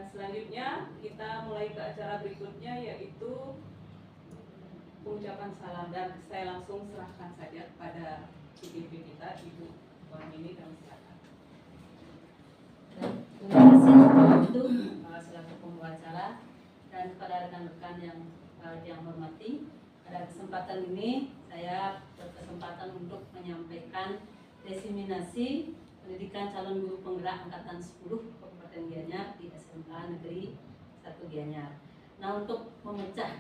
selanjutnya kita mulai ke acara berikutnya, yaitu pengucapan salam, dan saya langsung serahkan saja kepada CPP kita, Ibu Warmini, dan silakan. Terima kasih untuk selaku pembawa acara dan kepada rekan-rekan yang hormati. Pada kesempatan ini saya berkesempatan untuk menyampaikan diseminasi pendidikan calon guru penggerak angkatan 10 Kabupaten Gianyar di SMK Negeri 1 Gianyar. Nah, untuk memecah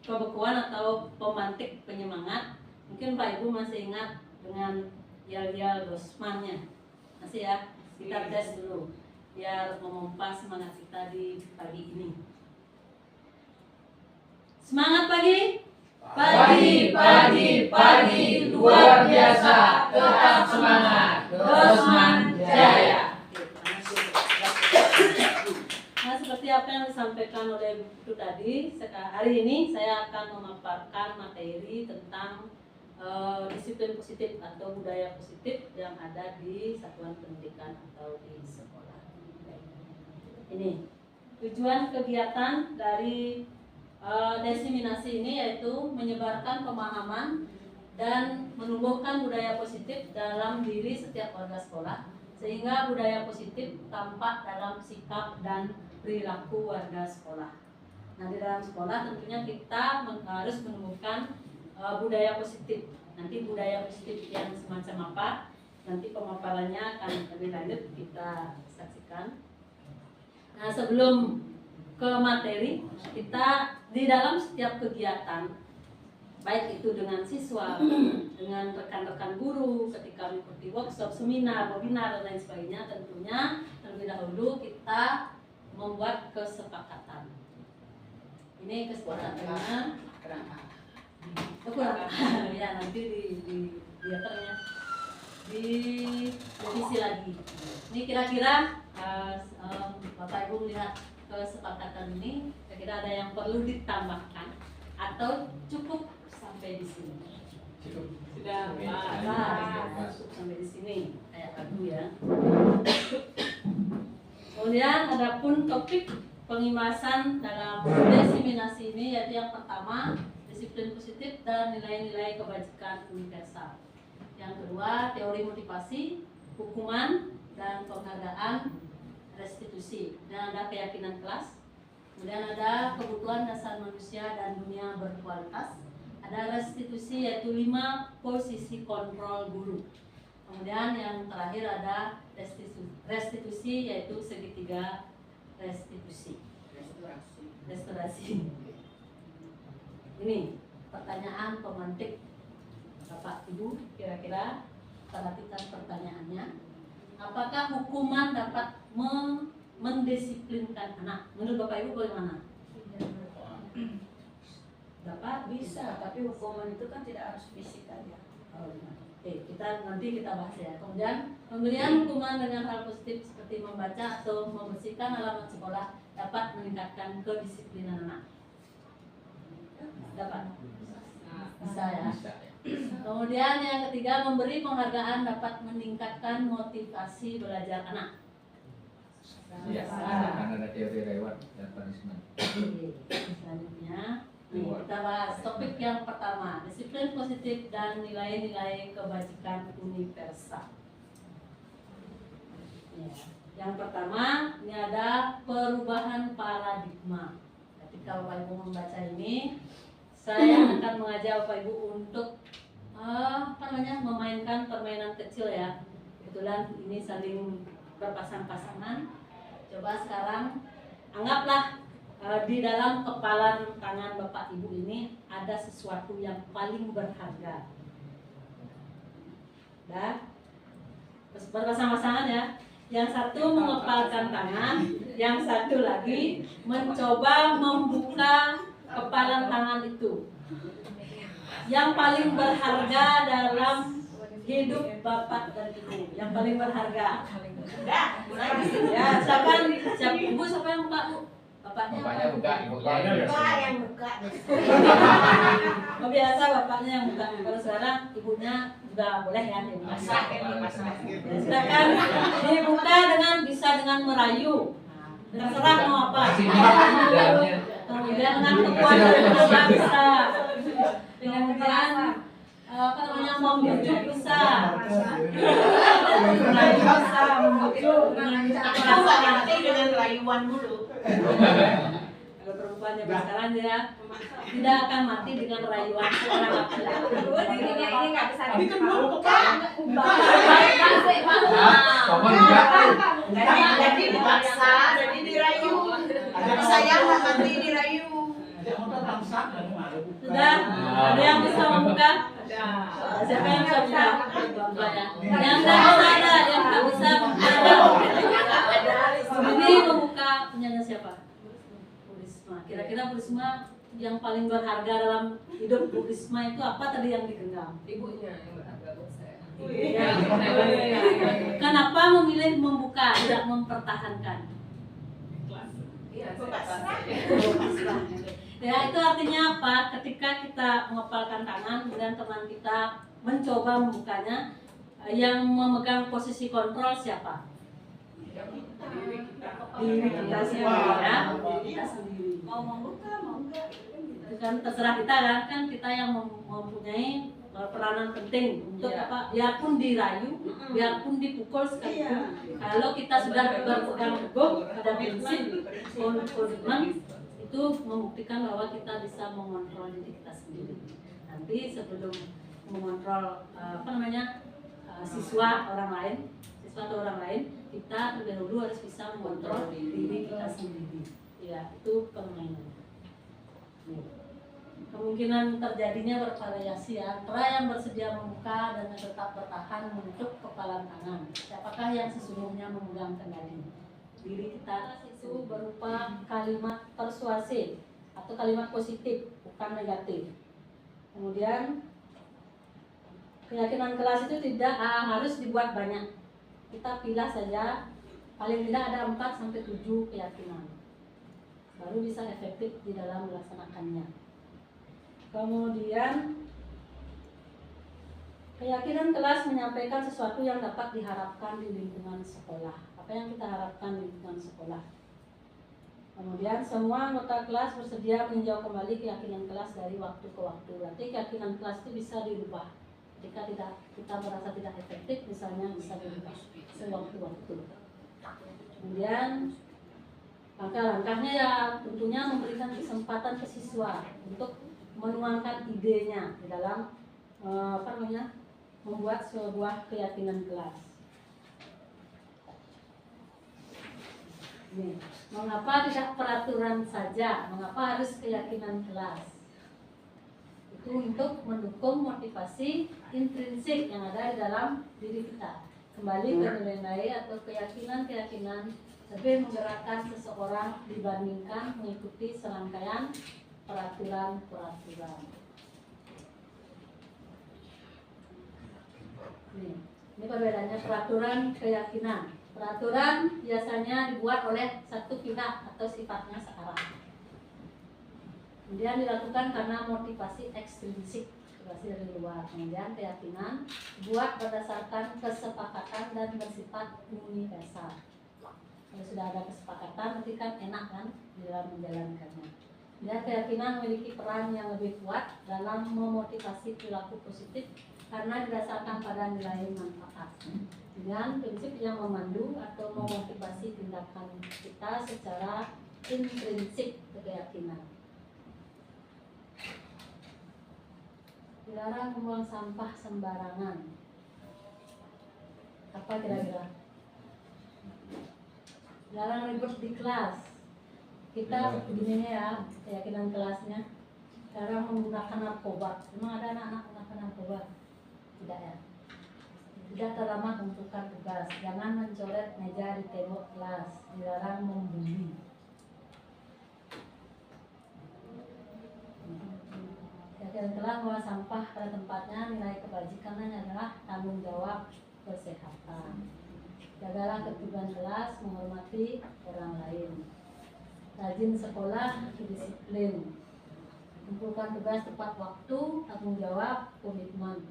kebekuan atau pemantik penyemangat, mungkin Pak Ibu masih ingat dengan yel-yel dosmannya, masih ya? Kita tes dulu biar memompa semangat kita di pagi ini. Semangat pagi! Pagi, luar biasa, tetap semangat, Dosman Jaya. Nah, seperti apa yang disampaikan oleh Bu tadi, hari ini saya akan memaparkan materi tentang disiplin positif atau budaya positif yang ada di satuan pendidikan atau di sekolah. Ini tujuan kegiatan dari diseminasi ini yaitu menyebarkan pemahaman dan menumbuhkan budaya positif dalam diri setiap warga sekolah, sehingga budaya positif tampak dalam sikap dan perilaku warga sekolah. Nah, di dalam sekolah tentunya kita harus menumbuhkan budaya positif. Nanti budaya positif yang semacam apa, nanti pemaparannya akan lebih lanjut kita saksikan. Nah, sebelum ke materi, kita di dalam setiap kegiatan, baik itu dengan siswa, dengan rekan-rekan guru, ketika mengikuti workshop, seminar, webinar, dan lain sebagainya, tentunya terlebih dahulu kita membuat kesepakatan. Ini kesepakatannya ya, nanti di revisi lagi. Ini kira-kira Bapak Ibu melihat kesepakatan ini, kira-kira ada yang perlu ditambahkan atau cukup sampai di sini? Cukup. Sudah masuk sampai di sini kayak lagu ya. Kemudian adapun topik pengimasan dalam diseminasi ini yaitu yang pertama disiplin positif dan nilai-nilai kebajikan universal. Yang kedua teori motivasi, hukuman dan penghargaan, restitusi, dan ada keyakinan kelas. Kemudian ada kebutuhan dasar manusia dan dunia berkualitas. Ada restitusi yaitu 5 posisi kontrol guru. Kemudian yang terakhir ada restitusi yaitu segitiga restorasi. Ini pertanyaan pemantik Bapak Ibu, kira-kira perhatikan pertanyaannya. Apakah hukuman dapat mendisiplinkan anak? Menurut Bapak Ibu bagaimana? Dapat bisa, tapi hukuman itu kan tidak harus fisik aja. Oke, nanti kita bahas ya. Kemudian pemberian hukuman dengan hal positif seperti membaca atau membersihkan halaman sekolah dapat meningkatkan kedisiplinan anak. Dapat? Bisa ya. Kemudian yang ketiga, memberi penghargaan dapat meningkatkan motivasi belajar anak. Ya, karena ada teori reward dan punishment. Selanjutnya, kita bahas topik yang pertama, disiplin positif dan nilai-nilai kebajikan universal. Ya. Yang pertama, ini ada perubahan paradigma. Ketika Bapak Ibu membaca ini, saya akan mengajak Bapak Ibu untuk memainkan permainan kecil ya. Kebetulan ini saling berpasang-pasangan. Coba sekarang anggaplah di dalam kepalan tangan Bapak Ibu ini ada sesuatu yang paling berharga. Dan berpasang-pasangan ya. Yang satu mengepalkan tangan, yang satu lagi mencoba membuka kepalan tangan itu. Yang paling berharga dalam hidup Bapak dan Ibu, yang paling berharga. Ya, siapa Ibu, siapa yang buka, Bu? Bapaknya buka, yang buka. Oh, biasa bapaknya yang buka. Kalau sekarang ibunya juga boleh ya dibuka. Silakan dibuka bisa dengan merayu. Terserah mau apa. Kasih dalamnya. Kemudian dengan kekuatan bangsa, kemudian apa namanya membujuk bisa, bisa membujuk dengan Nanti dengan rayuan dulu. kalau perempuan zaman sekarang dia tidak akan mati dengan rayuan seorang laki-laki. Ini nggak bisa Tapi kan belum buka. Pokoknya enggak. Jadi dipaksa, jadi dirayu. Sayang mati dirayu. Ada motor bangsa kan malu. Sudah, ada yang bisa membuka? Siapa yang bisa buka? Bapak ya. Yang nggak bisa ada, yang nggak bisa membuka. Ini membuka punyanya siapa? Bu Risma. Kira-kira Bu Risma yang paling berharga dalam hidup Bu Risma itu apa tadi yang digenggam? Ibunya yang berharga buat saya. Kenapa memilih membuka, tidak mempertahankan? Iya, Ya itu artinya apa? Ketika kita mengepalkan tangan dan teman kita mencoba membukanya, yang memegang posisi kontrol siapa? Diri kita sendiri ya, diri kita sendiri. Mau membuka, mau enggak? Itu kan terserah kita kan kita yang mempunyai peranan penting untuk Iya. apa? Biarpun dirayu, biarpun dipukul sekalipun, kalau kita sudah berpegang teguh pada prinsip komitmen itu membuktikan bahwa kita bisa mengontrol diri kita sendiri. Nanti sebelum mengontrol siswa atau orang lain, kita terlebih dahulu harus bisa mengontrol diri kita sendiri. Ya, itu permainan. Kemungkinan terjadinya bervariasi antara yang bersedia membuka dan tetap bertahan menutup kepalan tangan. Siapakah yang sesungguhnya memegang kendali? Diri kita itu berupa kalimat persuasif atau kalimat positif, bukan negatif. Kemudian keyakinan kelas itu tidak harus dibuat banyak. Kita pilih saja paling tidak ada 4-7 keyakinan. Baru bisa efektif di dalam melaksanakannya. Kemudian keyakinan kelas menyampaikan sesuatu yang dapat diharapkan di lingkungan sekolah. Apa yang kita harapkan di lingkungan sekolah? Kemudian semua anggota kelas bersedia meninjau kembali keyakinan kelas dari waktu ke waktu. Berarti keyakinan kelas itu bisa dirubah. Jika kita merasa tidak efektif, misalnya bisa dirubah sewaktu-waktu. Kemudian langkah-langkahnya ya tentunya memberikan kesempatan ke siswa untuk menuangkan idenya di dalam membuat sebuah keyakinan kelas. Nih, mengapa tidak peraturan saja? Mengapa harus keyakinan kelas? Itu untuk mendukung motivasi intrinsik yang ada di dalam diri kita. Kembali ke nilai-nilai atau keyakinan-keyakinan lebih menggerakkan seseorang dibandingkan mengikuti serangkaian peraturan-peraturan. Ini perbedaannya peraturan keyakinan. Peraturan biasanya dibuat oleh satu pihak atau sifatnya searah. Kemudian dilakukan karena motivasi ekstrinsik, motivasi dari luar. Kemudian keyakinan dibuat berdasarkan kesepakatan dan bersifat universal. Kalau sudah ada kesepakatan, nanti kan enak kan di dalam menjalankannya. Dan keyakinan memiliki peran yang lebih kuat dalam memotivasi perilaku positif karena didasarkan pada nilai manfaat. Dengan prinsip yang memandu atau memotivasi tindakan kita secara intrinsik keyakinan. Dilarang membuang sampah sembarangan. Apa kira-kira? Dilarang ribut di kelas. Kita begini ya, keyakinan kelasnya. Dilarang menggunakan narkoba. Memang ada anak-anak menggunakan narkoba? Tidak ya. Tidak terlama tentukan tugas. Jangan mencoret meja di tembok kelas. Dilarang membuli. Keyakinan kelas bahwa sampah pada tempatnya, nilai kebajikannya adalah tanggung jawab kesehatan. Jagalah ketertiban kelas, menghormati orang lain. Rajin sekolah, disiplin. Kumpulkan tugas tepat waktu, tanggung jawab, komitmen.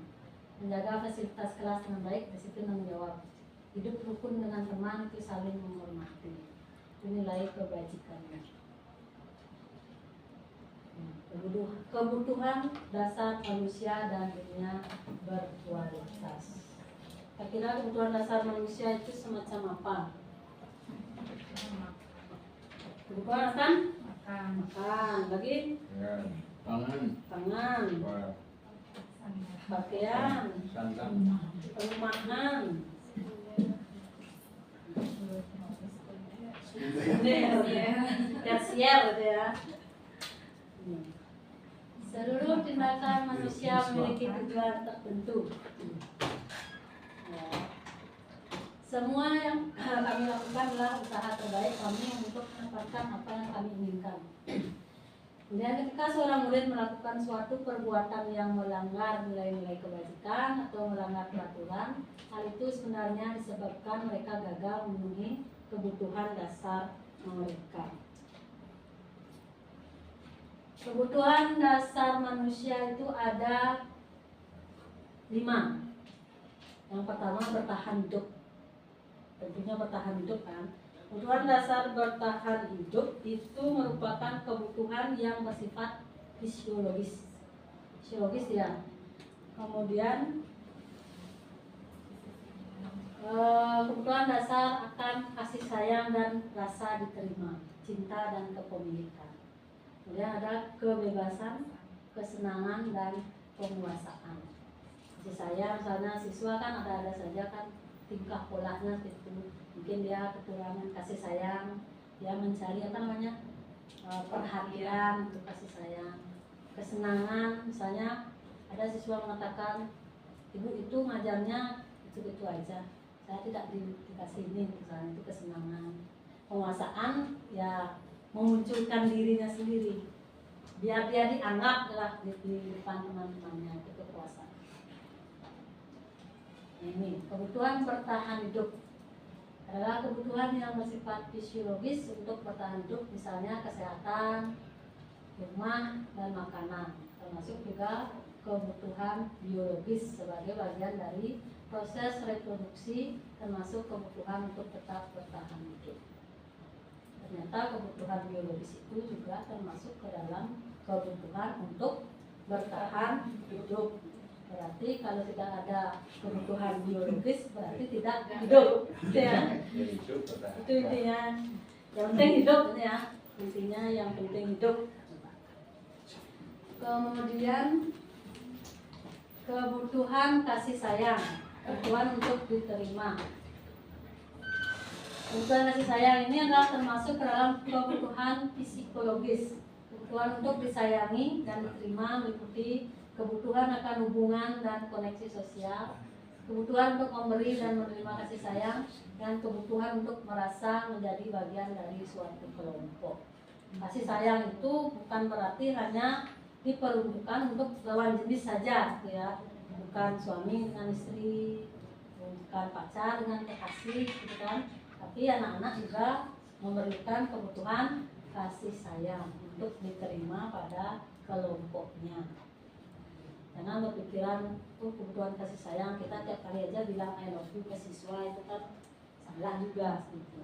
Menjaga fasilitas kelas dengan baik, disiplin tanggung jawab. Hidup rukun dengan teman itu saling menghormati. nilai kebajikannya. Kebutuhan dasar manusia dan dunia berkualitas. Kira-kira kebutuhan dasar manusia itu semacam apa? Kebutuhan akan makan, lagi pangan, pakaian, perumahan, tersier gitu ya. Seluruh tindakan manusia memiliki tujuan tertentu. Ya. Semua yang kami lakukan adalah usaha terbaik kami untuk mendapatkan apa yang kami inginkan. Kemudian ketika seorang murid melakukan suatu perbuatan yang melanggar nilai-nilai kebajikan atau melanggar peraturan, hal itu sebenarnya disebabkan mereka gagal memenuhi kebutuhan dasar mereka. Kebutuhan dasar manusia itu ada 5. Yang pertama bertahan hidup. Tentunya bertahan hidup kan. Kebutuhan dasar bertahan hidup itu merupakan kebutuhan yang bersifat fisiologis ya. Kemudian kebutuhan dasar akan kasih sayang dan rasa diterima, cinta dan kepemilikan. Kemudian ada kebebasan, kesenangan dan penguasaan. Kasih sayang, misalnya siswa kan ada saja kan tingkah polanya gitu. Mungkin dia kekurangan kasih sayang, dia mencari perhatian untuk kasih sayang. Kesenangan, misalnya ada siswa mengatakan ibu itu ngajarnya itu aja, saya tidak dikasih ini, misalnya itu kesenangan. Penguasaan ya memunculkan dirinya sendiri, biar dia dianggap lah di depan teman-temannya, itu kekuasaan. Ini kebutuhan bertahan hidup adalah kebutuhan yang bersifat fisiologis untuk bertahan hidup, misalnya kesehatan, rumah, dan makanan, termasuk juga kebutuhan biologis sebagai bagian dari proses reproduksi, termasuk kebutuhan untuk tetap bertahan hidup. Ternyata kebutuhan biologis itu juga termasuk ke dalam kebutuhan untuk bertahan hidup. Berarti kalau tidak ada kebutuhan biologis berarti tidak hidup, ya. Itu intinya. Yang penting hidup ya. Intinya yang penting hidup. Kemudian kebutuhan kasih sayang, kebutuhan untuk diterima. Kebutuhan kasih sayang ini adalah termasuk ke dalam kebutuhan psikologis. Kebutuhan untuk disayangi dan diterima meliputi kebutuhan akan hubungan dan koneksi sosial, kebutuhan untuk memberi dan menerima kasih sayang, dan kebutuhan untuk merasa menjadi bagian dari suatu kelompok. Kasih sayang itu bukan berarti hanya diperuntukkan untuk lawan jenis saja, ya, bukan suami dengan istri, bukan pacar dengan kekasih, gitu kan. Tapi anak-anak juga memberikan kebutuhan kasih sayang untuk diterima pada kelompoknya. Jangan berpikiran kebutuhan kasih sayang kita tiap kali aja bilang I love you ke siswa, itu kan salah juga gitu.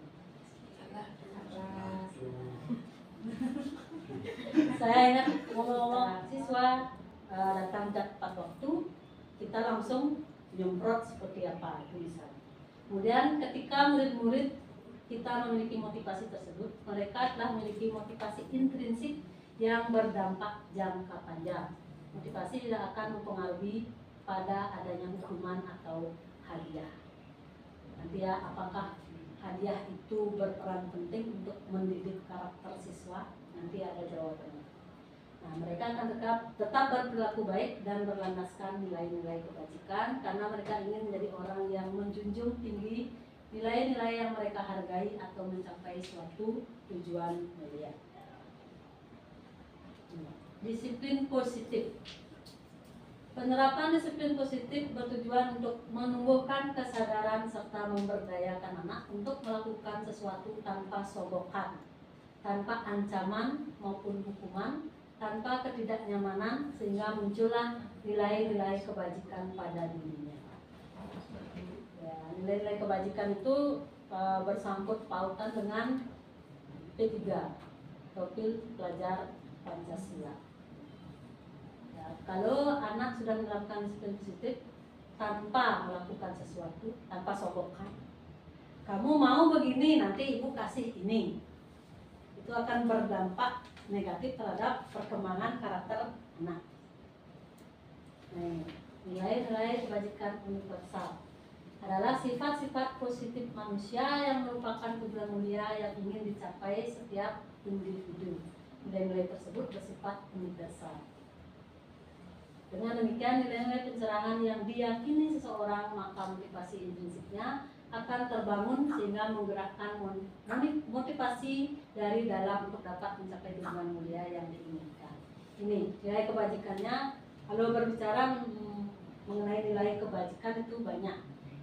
Saya ingat ngomong-ngomong siswa datang tepat waktu, kita langsung nyemprot seperti apa itu bisa. Kemudian ketika murid-murid kita memiliki motivasi tersebut, mereka telah memiliki motivasi intrinsik yang berdampak jangka panjang. Motivasi tidak akan mempengaruhi pada adanya hukuman atau hadiah. Nanti ya, apakah hadiah itu berperan penting untuk mendidik karakter siswa? Nanti ada jawabannya. Nah, mereka akan tetap berperilaku baik dan berlandaskan nilai-nilai kebajikan karena mereka ingin menjadi orang yang menjunjung tinggi nilai-nilai yang mereka hargai atau mencapai suatu tujuan mulia. Disiplin positif. Penerapan disiplin positif bertujuan untuk menumbuhkan kesadaran serta memberdayakan anak untuk melakukan sesuatu tanpa sogokan, tanpa ancaman maupun hukuman, tanpa ketidaknyamanan, sehingga muncullah nilai-nilai kebajikan pada dirinya. Ya, nilai-nilai kebajikan itu bersangkut pautan dengan P3, profil pelajar Pancasila. Ya, kalau anak sudah menerapkan disiplin positif tanpa melakukan sesuatu, tanpa sogokan, kamu mau begini, nanti ibu kasih ini, itu akan berdampak negatif terhadap perkembangan karakter anak. Nah, nilai-nilai kebajikan universal adalah sifat-sifat positif manusia yang merupakan tujuan mulia yang ingin dicapai setiap individu. Nilai-nilai tersebut bersifat universal. Dengan demikian, nilai-nilai pencerahan yang diyakini seseorang, maka motivasi intrinsiknya akan terbangun sehingga menggerakkan motivasi dari dalam untuk dapat mencapai tujuan mulia yang diinginkan. Ini nilai kebajikannya. Kalau berbicara mengenai nilai kebajikan itu banyak.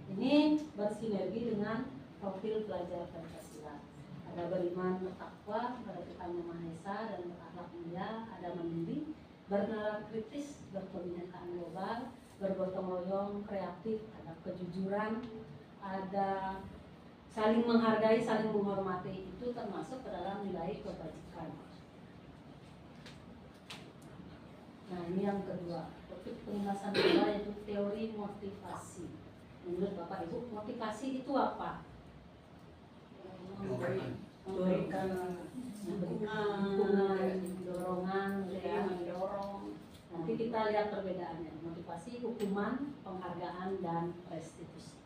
Ini bersinergi dengan profil pelajar Pancasila. Ada beriman, bertakwa, pada Tuhan Yang Maha Esa dan berakhlak mulia, ada mandiri, bernalar kritis, berkebinekaan global, bergotong royong, kreatif, ada kejujuran, ada saling menghargai, saling menghormati. Itu termasuk ke dalam nilai kebajikan. Nah, ini yang kedua, topik pembahasan kedua yaitu teori motivasi. Menurut Bapak Ibu, motivasi itu apa? Memberikan dukungan, dorongan, ya. mendorong. Nanti kita lihat perbedaannya. Motivasi, hukuman, penghargaan, dan restitusi.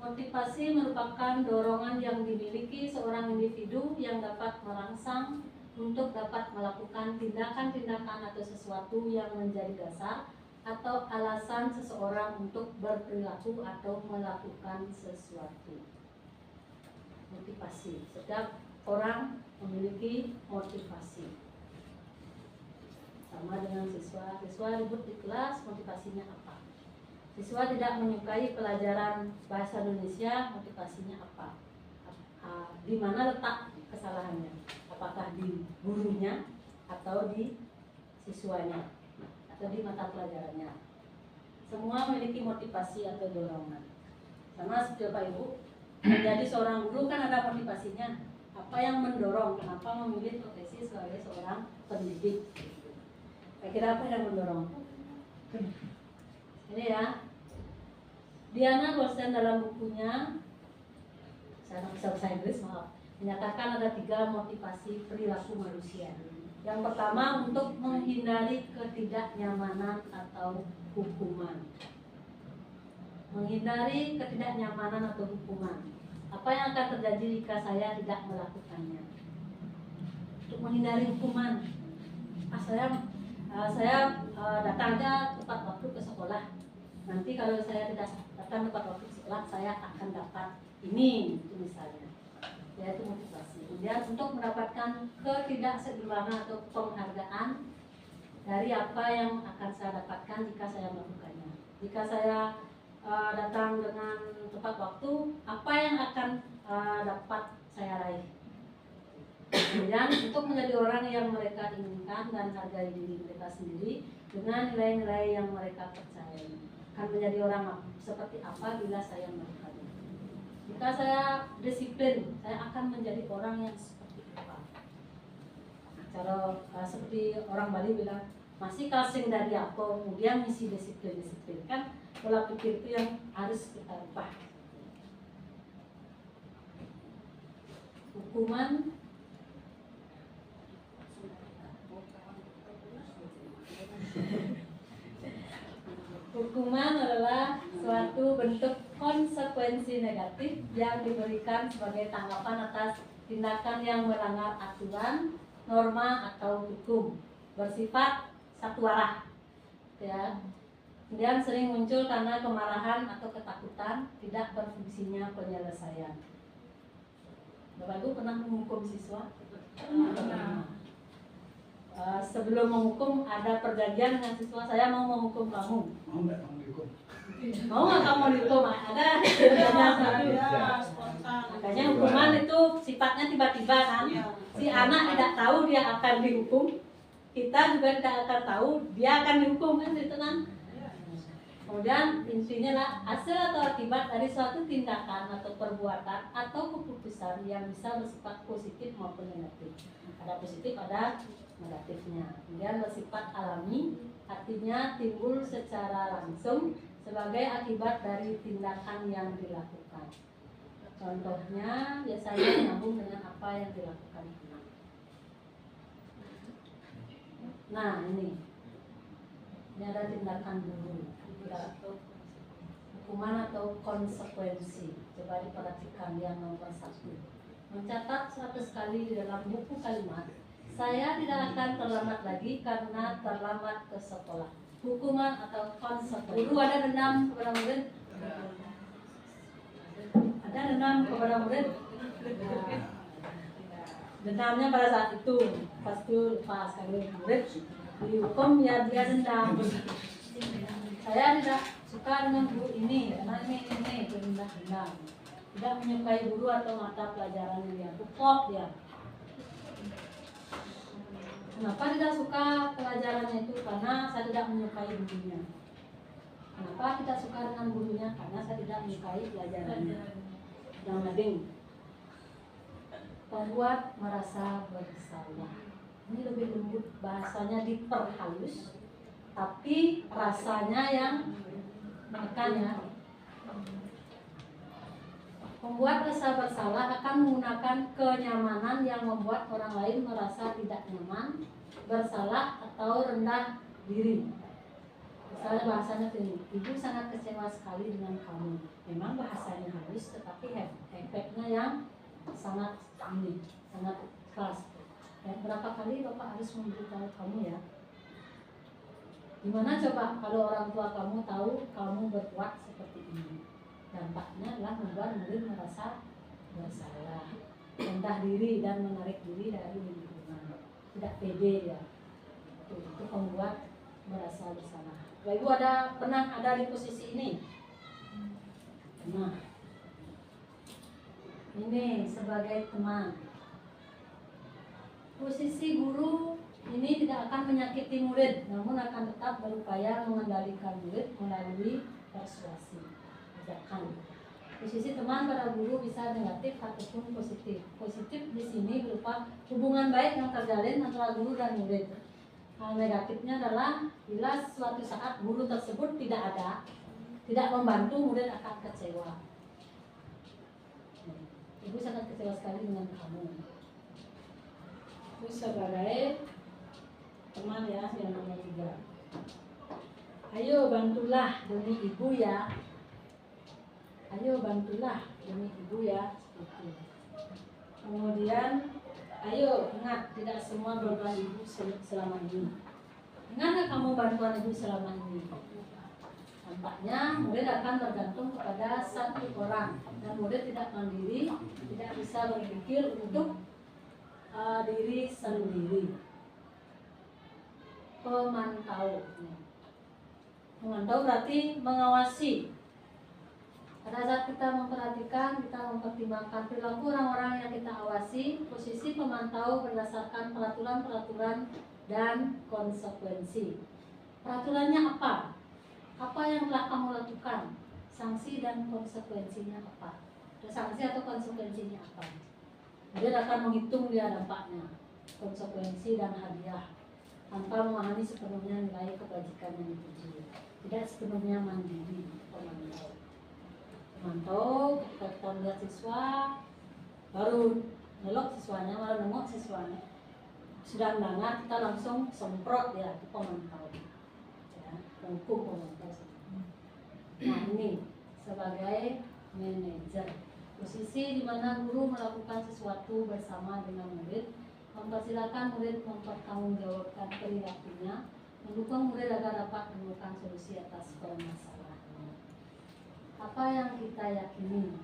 Motivasi merupakan dorongan yang dimiliki seorang individu yang dapat merangsang untuk dapat melakukan tindakan-tindakan atau sesuatu yang menjadi dasar atau alasan seseorang untuk berperilaku atau melakukan sesuatu. Motivasi. Setiap orang memiliki motivasi. Sama dengan siswa. Siswa ribut di kelas, motivasinya apa? Siswa tidak menyukai pelajaran bahasa Indonesia, motivasinya apa? Di mana letak kesalahannya? Apakah di gurunya atau di siswanya atau di mata pelajarannya? Semua memiliki motivasi atau dorongan. Sama seperti Bapak Ibu, menjadi seorang guru kan ada motivasinya. Apa yang mendorong? Kenapa memilih profesi sebagai seorang pendidik? Kira-kira apa yang mendorong? Ini ya, Diana Goldstein dalam bukunya, saya nggak bisa bahasa Inggris, maaf, menyatakan ada 3 motivasi perilaku manusia. Yang pertama, untuk menghindari ketidaknyamanan atau hukuman. Menghindari ketidaknyamanan atau hukuman. Apa yang akan terjadi jika saya tidak melakukannya? Untuk menghindari hukuman, saya datangnya tepat waktu ke sekolah. Nanti kalau saya tidak datang tepat waktu ke sekolah, saya akan dapat ini, itu misalnya. Yaitu motivasi. Kemudian untuk mendapatkan ketidakseimbangan atau penghargaan dari apa yang akan saya dapatkan jika saya melakukannya. Jika saya datang dengan tepat waktu, apa yang akan dapat saya raih? Kemudian untuk menjadi orang yang mereka inginkan dan hargai diri mereka sendiri dengan nilai-nilai yang mereka percayai. Akan menjadi orang seperti apa bila saya melakukannya. Jika saya disiplin, saya akan menjadi orang yang seperti apa? Cara seperti orang Bali bilang, masih kasing dari apa, kemudian misi disiplin kan pola pikir itu yang harus kita ubah. Hukuman adalah suatu bentuk konsekuensi negatif yang diberikan sebagai tanggapan atas tindakan yang melanggar aturan, norma atau hukum, bersifat satu arah, ya. Kemudian sering muncul karena kemarahan atau ketakutan, tidak berfungsinya penyelesaian. Bapak Ibu pernah menghukum siswa? Pernah. Sebelum menghukum ada perjanjian dengan siswa, saya mau menghukum kamu. Mau nggak mau dihukum? Mau nggak kamu dihukum? Ada. Makanya hukuman itu sifatnya tiba-tiba kan. Si anak tidak tahu dia akan dihukum, kita juga tidak akan tahu dia akan dihukum kan, itu kan. Kemudian intinya lah hasil atau akibat dari suatu tindakan atau perbuatan atau keputusan yang bisa bersifat positif maupun negatif. Ada positif, ada negatifnya. Kemudian bersifat alami, artinya timbul secara langsung sebagai akibat dari tindakan yang dilakukan. Contohnya biasanya nyambung dengan apa yang dilakukan anak. Nah ini ada tindakan guru, hukuman atau konsekuensi. Coba diperhatikan yang nomor 1. Mencatat 100 kali di dalam buku kalimat, saya tidak akan terlambat lagi karena terlambat ke sekolah. Hukuman atau konsekuensi. Guru ada dendam kepada murid? Ada dendam kepada murid? Dendamnya pada saat itu, pasti lepas kali murid dihukum ya dia dendam. Saya tidak suka dengan guru ini karena ini dendam. Tidak menyukai guru atau mata pelajaran dia, buklok dia. Kenapa tidak suka pelajarannya itu? Karena saya tidak menyukai gurunya. Kenapa tidak suka dengan gurunya? Karena saya tidak menyukai pelajarannya. Yang penting membuat merasa bersalah. Ini lebih lembut, bahasanya diperhalus, tapi rasanya yang menekan ya. Membuat rasa bersalah akan menggunakan kenyamanan yang membuat orang lain merasa tidak nyaman, bersalah atau rendah diri. Misalnya bahasanya ini, ibu sangat kecewa sekali dengan kamu. Memang bahasanya halus, tetapi efeknya yang sangat keras. Dan berapa kali Bapak harus memberitahu kamu ya? Gimana coba kalau orang tua kamu tahu kamu berbuat seperti ini? Dampaknya adalah membuat murid merasa bersalah, rendah diri dan menarik diri dari lingkungan, tidak pede ya. Itu membuat merasa bersalah. Bapak Ibu pernah ada di posisi ini? Nah, ini sebagai teman. Posisi guru ini tidak akan menyakiti murid, namun akan tetap berupaya mengendalikan murid melalui persuasi, ajakan. Posisi teman pada guru bisa negatif ataupun positif. Positif di sini berupa hubungan baik yang terjalin antara guru dan murid. Hal negatifnya adalah bila suatu saat guru tersebut tidak ada, tidak membantu, murid akan kecewa. Ibu sangat kecewa sekali dengan kamu. Itu sebagai teman ya, yang nomor 3. Ayo bantulah demi ibu ya. Ayo bantulah demi ibu ya. Gitu. Kemudian, ayo ingat tidak semua beban ibu selama ini. Ingat kamu bantuan ibu selama ini? Tampaknya murid akan tergantung kepada satu orang dan murid tidak mandiri, tidak bisa berpikir untuk diri sendiri. Pemantau. Memantau berarti mengawasi. Pada saat kita memperhatikan, kita mempertimbangkan perilaku orang-orang yang kita awasi, posisi pemantau berdasarkan peraturan-peraturan dan konsekuensi. Peraturannya apa? Apa yang telah kamu lakukan? Sanksi dan konsekuensinya apa? Sanksi atau konsekuensinya apa? Dia akan menghitung dia dampaknya, konsekuensi dan hadiah, tanpa memahami sepenuhnya nilai kebajikan yang dituju. Tidak sepenuhnya mandiri pemantau. Pemantau ketika kita melihat siswa, baru nelok siswanya, baru nemu siswanya sudah melanggar, kita langsung semprot ya, itu pemantau. Hukum pemantau. Nah ini sebagai manajer, posisi di mana guru melakukan sesuatu bersama dengan murid, mempersilahkan murid mempertanggungjawabkan perilakunya, mendukung murid agar dapat menemukan solusi atas permasalahan. Apa yang kita yakini?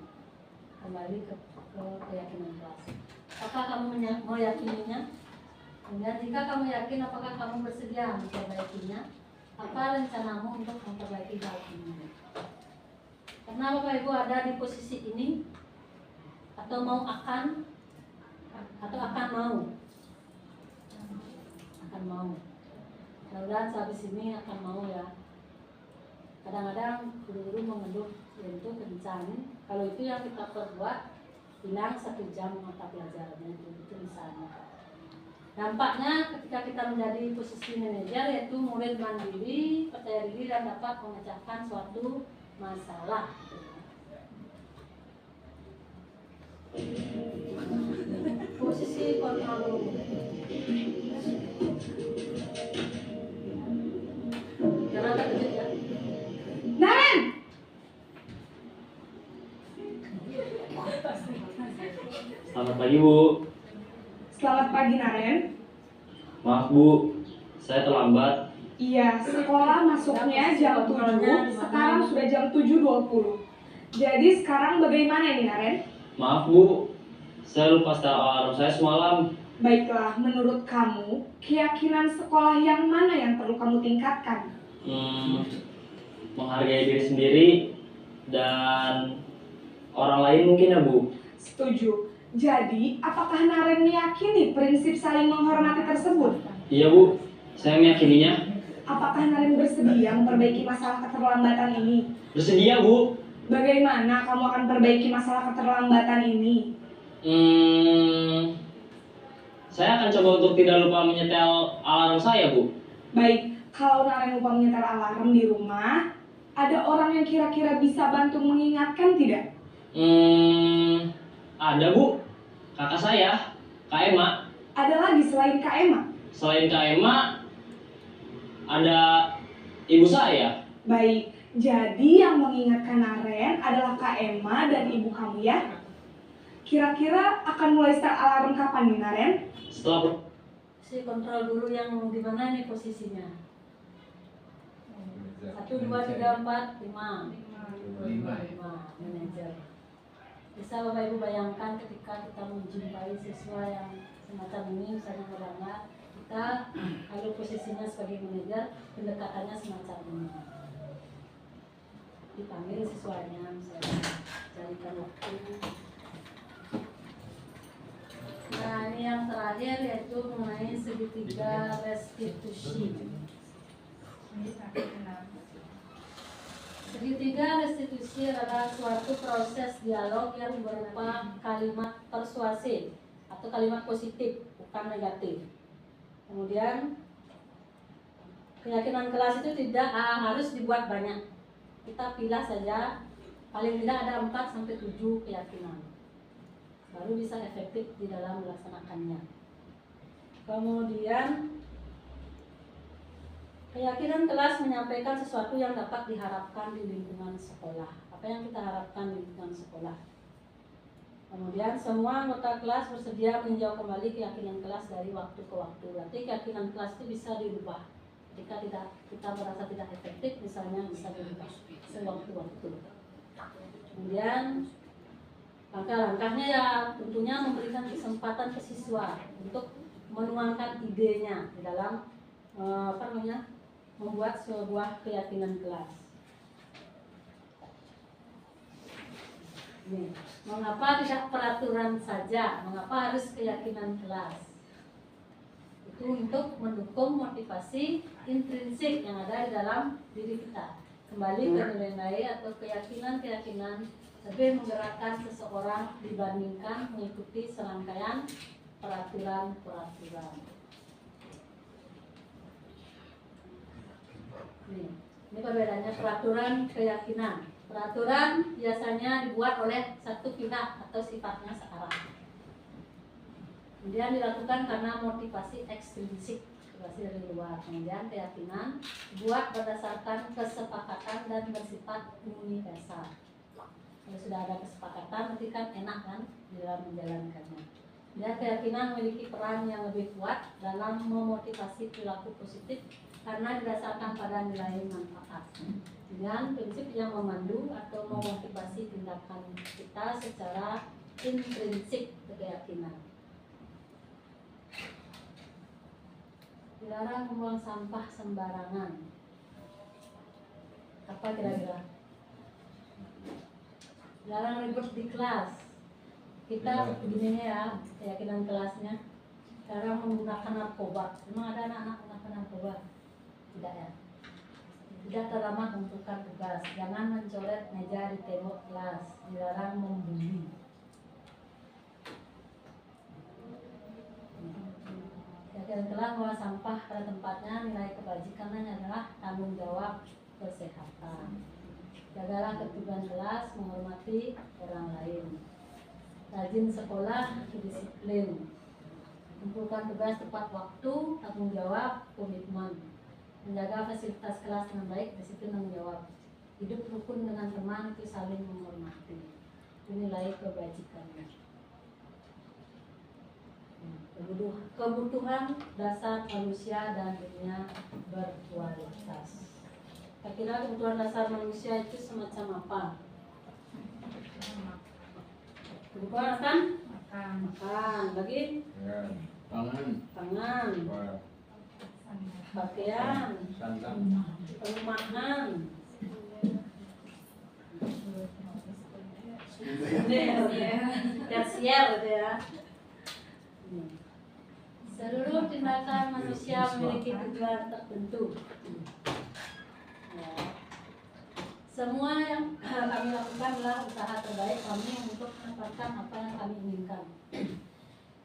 Kembali ke keyakinan kelas. Apakah kamu meyakininya? Kemudian jika kamu yakin, apakah kamu bersedia memperbaikinya? Apa rencanamu untuk memperbaiki hal ini? Karena Bapak Ibu ada di posisi ini, atau akan mau? Akan mau. Mudah-mudahan sehabis ini akan mau ya. kadang-kadang guru-guru mengeluh itu kencang. Kalau itu yang kita perbuat hilang 1 jam mata pelajarannya itu misalnya. Dampaknya ketika kita menjadi posisi manajer yaitu murid mandiri, percaya diri dan dapat memecahkan suatu masalah. Posisi kontrol guru. Jangan terkejut ya. Naren! Selamat pagi Bu. Selamat pagi Naren. Maaf Bu, saya terlambat. Iya, sekolah masuknya jam 7, sekarang sudah jam 7.20. Jadi sekarang bagaimana ini Naren? Maaf Bu, saya lupa setel alarm saya semalam. Baiklah, menurut kamu, keyakinan sekolah yang mana yang perlu kamu tingkatkan? Menghargai diri sendiri dan orang lain mungkin ya Bu. Setuju. Jadi, apakah Naren meyakini prinsip saling menghormati tersebut? Iya Bu, saya meyakininya. Apakah Naren bersedia memperbaiki masalah keterlambatan ini? Bersedia Bu. Bagaimana kamu akan perbaiki masalah keterlambatan ini? Saya akan coba untuk tidak lupa menyetel alarm saya Bu. Baik, kalau Naren lupa menyetel alarm di rumah, ada orang yang kira-kira bisa bantu mengingatkan tidak? Ada Bu, kakak saya, Kak Emma. Ada lagi selain Kak Emma? Selain Kak Emma, ada ibu saya. Baik, jadi yang mengingatkan Naren adalah Kak Emma dan ibu kamu ya? Kira-kira akan mulai start alarm kapan nih Naren? Setelah Si kontrol guru yang di mana nih posisinya? 1, 2, 3, 4, 5. 5 manajer. Bisa Bapak Ibu bayangkan ketika kita menjumpai siswa yang semacam ini, misalnya melanggar, kita kalau posisinya sebagai manajer, pendekatannya semacam ini. Dipanggil siswanya, misalnya carikan waktu. Nah, ini yang terakhir yaitu mengenai segitiga restitusi. Segitiga restitusi adalah suatu proses dialog yang berupa kalimat persuasif atau kalimat positif, bukan negatif. Kemudian keyakinan kelas itu tidak harus dibuat banyak. Kita pilih saja paling tidak ada 4-7 keyakinan. Baru bisa efektif di dalam melaksanakannya. Kemudian keyakinan kelas menyampaikan sesuatu yang dapat diharapkan di lingkungan sekolah. Apa yang kita harapkan di lingkungan sekolah? Kemudian semua anggota kelas bersedia meninjau kembali keyakinan kelas dari waktu ke waktu. Berarti keyakinan kelas itu bisa dirubah. Jika kita merasa tidak efektif, misalnya bisa dirubah sewaktu-waktu. Kemudian langkah-langkahnya ya tentunya memberikan kesempatan ke siswa untuk menuangkan idenya di dalam membuat sebuah keyakinan kelas. Nih, mengapa tidak peraturan saja? Mengapa harus keyakinan kelas? Itu untuk mendukung motivasi intrinsik yang ada di dalam diri kita. Kembali ke nilai-nilai atau keyakinan-keyakinan lebih menggerakkan seseorang dibandingkan mengikuti serangkaian peraturan-peraturan. Ini perbedaannya peraturan keyakinan. Peraturan biasanya dibuat oleh satu pihak atau sifatnya searah. Kemudian dilakukan karena motivasi ekstrinsik, motivasi dari luar. Kemudian keyakinan dibuat berdasarkan kesepakatan dan bersifat universal. Kalau sudah ada kesepakatan, nanti kan enak kan di dalam menjalankannya. Dan keyakinan memiliki peran yang lebih kuat dalam memotivasi perilaku positif karena didasarkan pada nilai manfaat. Dengan prinsip yang memandu atau memotivasi tindakan kita secara intrinsik keyakinan. Dilarang membuang sampah sembarangan. Apa kira-kira? Dilarang ribut di kelas. Kita begini ya, keyakinan kelasnya. Dilarang menggunakan narkoba. Memang ada anak-anak menggunakan narkoba? Tidak ya? Tidak terlambat menentukan tugas. Jangan mencoret meja di tembok kelas. Dilarang membuli. Yang telah membawa sampah pada tempatnya, nilai kebajikannya adalah tanggung jawab kesehatan. Jagalah ketertiban kelas, menghormati orang lain. Rajin sekolah, disiplin. Kumpulkan tugas tepat waktu, tanggung jawab, komitmen. Menjaga fasilitas kelas dengan baik, disiplin, tanggung jawab. Hidup rukun dengan teman, itu saling menghormati. Itu nilai kebajikannya. Kebutuhan dasar manusia dan dunia berkualitas. Kira-kira kebutuhan dasar manusia itu semacam apa? Kebutuhan makan? Makan. Lagi? Pangan. Pakaian. Perumahan. Tersier gitu ya. Seluruh tindakan manusia memiliki tujuan tertentu. Ya. Semua yang kami lakukan adalah usaha terbaik kami untuk mendapatkan apa yang kami inginkan.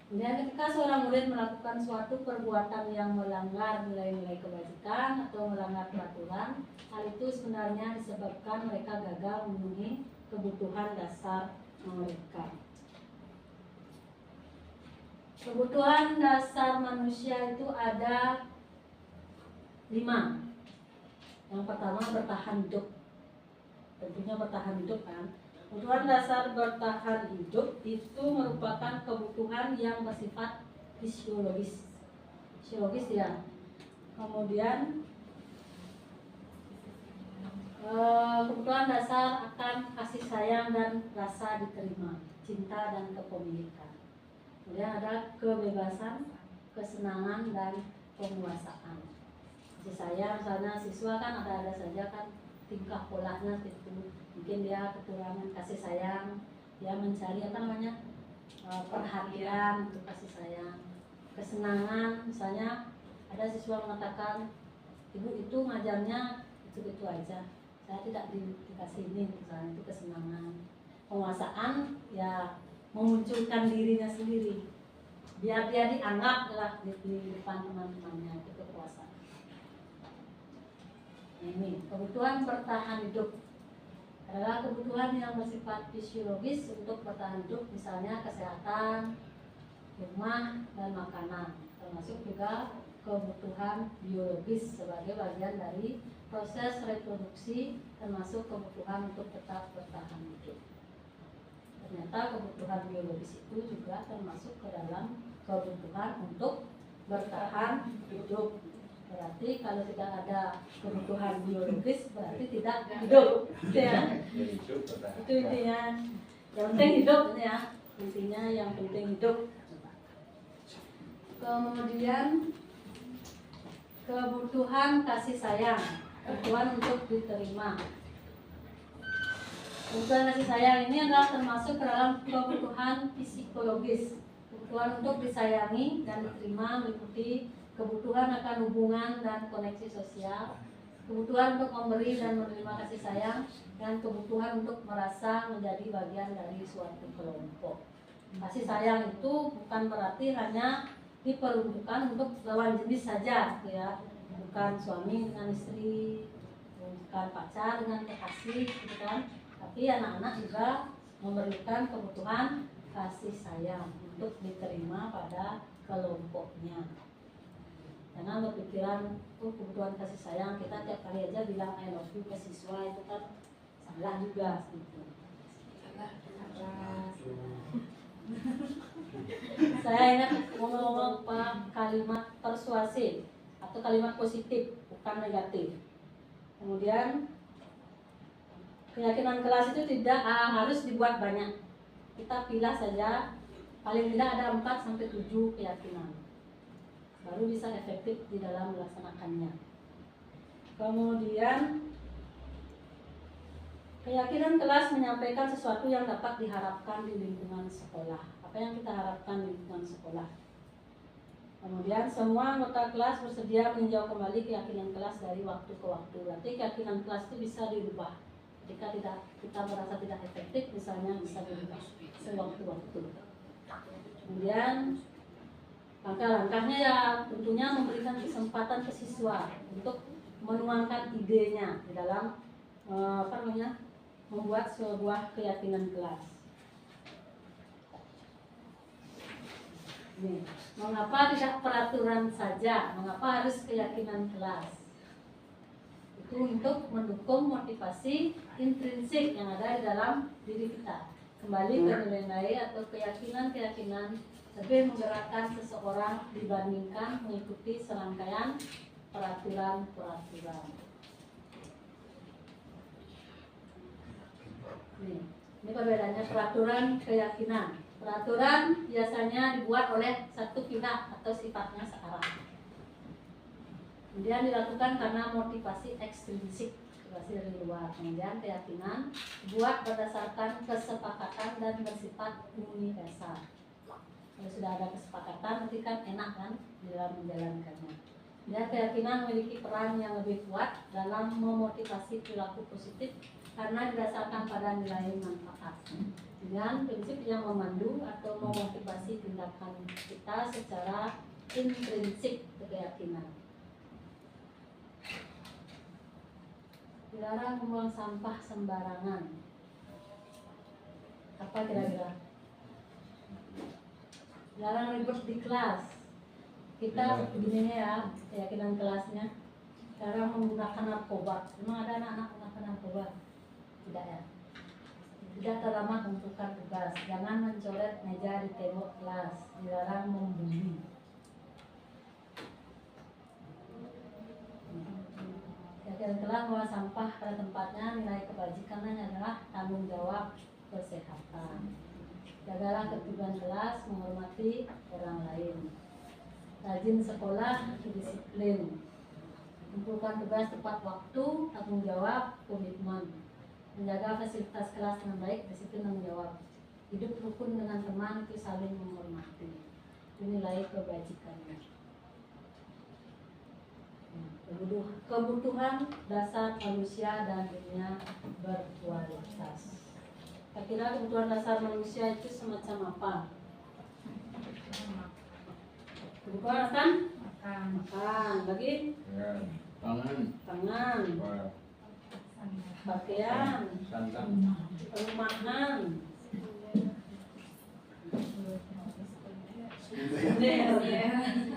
Kemudian ketika seorang murid melakukan suatu perbuatan yang melanggar nilai-nilai kebajikan atau melanggar peraturan, hal itu sebenarnya disebabkan mereka gagal memenuhi kebutuhan dasar mereka. Kebutuhan dasar manusia itu ada 5. Yang pertama bertahan hidup. Tentunya bertahan hidup kan. Kebutuhan dasar bertahan hidup itu merupakan kebutuhan yang bersifat fisiologis. Fisiologis ya. Kemudian kebutuhan dasar akan kasih sayang dan rasa diterima, cinta dan kepemilikan. Kemudian ada kebebasan, kesenangan, dan penguasaan. Kasih sayang, misalnya siswa kan ada saja kan tingkah polanya gitu. Mungkin dia kekurangan kasih sayang, dia mencari apa namanya perhatian untuk kasih sayang. Kesenangan, misalnya ada siswa mengatakan, ibu itu ngajarnya itu aja, saya tidak dikasih ini, misalnya itu kesenangan. Penguasaan ya memunculkan dirinya sendiri biar dia dianggap lah di depan teman-temannya, itu kekuasaan. Ini kebutuhan bertahan hidup adalah kebutuhan yang bersifat fisiologis untuk bertahan hidup, misalnya kesehatan, rumah, dan makanan, termasuk juga kebutuhan biologis sebagai bagian dari proses reproduksi, termasuk kebutuhan untuk tetap bertahan hidup. Ternyata kebutuhan biologis itu juga termasuk ke dalam kebutuhan untuk bertahan hidup. Berarti kalau tidak ada kebutuhan biologis berarti tidak hidup, ya. Itu intinya. Yang penting hidup ya. Intinya yang penting hidup. Kemudian kebutuhan kasih sayang, kebutuhan untuk diterima. Kebutuhan kasih sayang ini adalah termasuk ke dalam kebutuhan psikologis. Kebutuhan untuk disayangi dan diterima meliputi kebutuhan akan hubungan dan koneksi sosial, kebutuhan untuk memberi dan menerima kasih sayang, dan kebutuhan untuk merasa menjadi bagian dari suatu kelompok. Kasih sayang itu bukan berarti hanya diperuntukkan untuk lawan jenis saja, ya, bukan suami dengan istri, bukan pacar dengan kekasih, gitu kan. Tapi anak-anak juga memerlukan kebutuhan kasih sayang untuk diterima pada kelompoknya. Jangan berpikiran kebutuhan kasih sayang kita tiap kali aja bilang I love you ke siswa, itu kan salah juga gitu. Saya ingat ngomong-ngomong kalimat persuasif atau kalimat positif, bukan negatif. Kemudian keyakinan kelas itu tidak harus dibuat banyak. Kita pilih saja paling tidak ada 4-7 keyakinan. Baru bisa efektif di dalam melaksanakannya. Kemudian keyakinan kelas menyampaikan sesuatu yang dapat diharapkan di lingkungan sekolah. Apa yang kita harapkan di lingkungan sekolah? Kemudian semua anggota kelas bersedia meninjau kembali keyakinan kelas dari waktu ke waktu. Berarti keyakinan kelas itu bisa dirubah. Ketika kita merasa tidak efektif, misalnya bisa dirubah sewaktu-waktu. Kemudian langkah-langkahnya ya tentunya memberikan kesempatan ke siswa untuk menuangkan idenya di dalam membuat sebuah keyakinan kelas. Nih, mengapa tidak peraturan saja? Mengapa harus keyakinan kelas? Itu untuk mendukung motivasi intrinsik yang ada di dalam diri kita. Kembali ke nilai-nilai atau keyakinan-keyakinan lebih menggerakkan seseorang dibandingkan mengikuti serangkaian peraturan-peraturan. Ini perbedaannya peraturan keyakinan. Peraturan biasanya dibuat oleh satu pihak atau sifatnya searah. Kemudian dilakukan karena motivasi ekstrinsik, motivasi dari luar. Kemudian keyakinan dibuat berdasarkan kesepakatan dan bersifat universal. Kalau sudah ada kesepakatan, nanti kan enak kan di dalam menjalankannya. Dan keyakinan memiliki peran yang lebih kuat dalam memotivasi perilaku positif karena didasarkan pada nilai manfaat. Dengan prinsip yang memandu atau memotivasi tindakan kita secara intrinsik keyakinan. Dilarang membuang sampah sembarangan. Apa kira-kira? Dilarang ribut di kelas. Kita begini ya, keyakinan kelasnya. Dilarang menggunakan narkoba. Memang ada anak-anak menggunakan narkoba? Tidak ya. Tidak terlambat menentukan tugas. Jangan mencoret meja di tembok kelas. Dilarang membuli. Keyakinan kelas bahwa sampah pada tempatnya, nilai kebajikannya adalah tanggung jawab kesehatan. Jagalah ketertiban kelas, menghormati orang lain. Rajin sekolah, disiplin. Kumpulkan tugas tepat waktu, tanggung jawab, komitmen. Menjaga fasilitas kelas dengan baik, disiplin tanggung jawab. Hidup rukun dengan teman itu saling menghormati. Nilai kebajikannya. Kebutuhan dasar manusia dan dunia berkualitas. Kira-kira kebutuhan dasar manusia itu semacam apa? Kebutuhan akan makan, lagi pangan, pakaian, perumahan,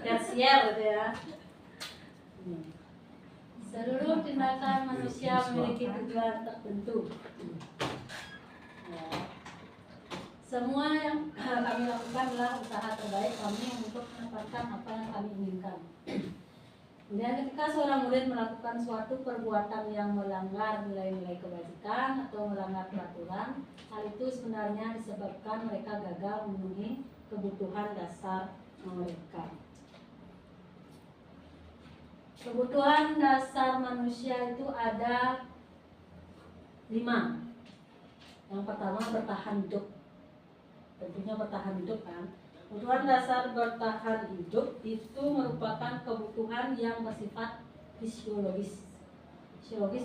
tersier gitu ya. Seluruh tindakan manusia memiliki tujuan tertentu. Ya. Semua yang kami lakukan adalah usaha terbaik kami untuk mendapatkan apa yang kami inginkan. Kemudian ketika seorang murid melakukan suatu perbuatan yang melanggar nilai-nilai kebajikan atau melanggar peraturan, hal itu sebenarnya disebabkan mereka gagal memenuhi kebutuhan dasar mereka. Kebutuhan dasar manusia itu ada 5. Yang pertama bertahan hidup. Tentunya bertahan hidup kan. Kebutuhan dasar bertahan hidup itu merupakan kebutuhan yang bersifat fisiologis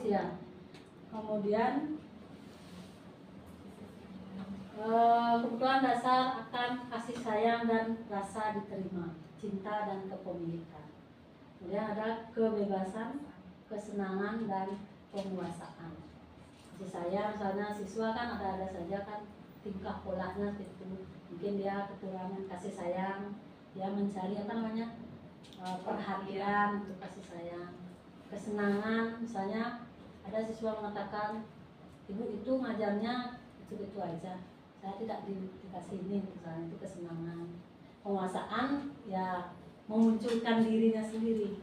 ya. Kemudian kebutuhan dasar akan kasih sayang dan rasa diterima, cinta dan kepemilikan. Kemudian ada kebebasan, kesenangan dan penguasaan. Kasih sayang, misalnya siswa kan ada saja kan tingkah polanya itu. Mungkin dia kekurangan kasih sayang, dia mencari perhatian untuk kasih sayang. Kesenangan, misalnya ada siswa mengatakan, ibu itu ngajarnya itu aja, saya tidak dikasih ini, misalnya itu kesenangan. Penguasaan ya memunculkan dirinya sendiri,